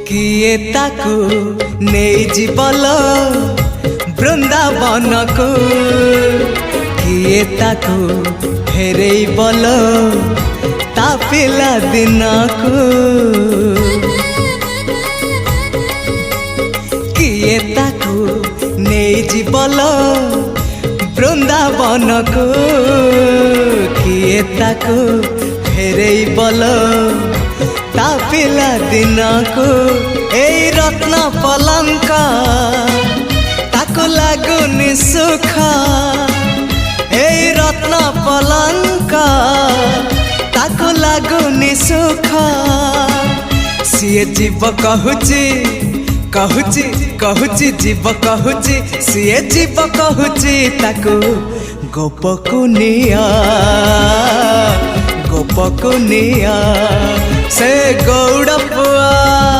किए ताकू नहीं जीवल बृंदावन को किए ताकू फेरे बल ता पिला दिन को किए ताकू नहीं जीवल बृंदावन को किए ताकू फेरे बल ता पिला दिन को ए रत्न पलंक ताको लागुनि सुख ए रत्न पलंक ताको लागुनि सुख सीए जीव कहूची कहूची कहूची जीव कहूची सीए जीव कहूची ताको गोपकुनिया गोपकुनिया से गौड़ पुआ।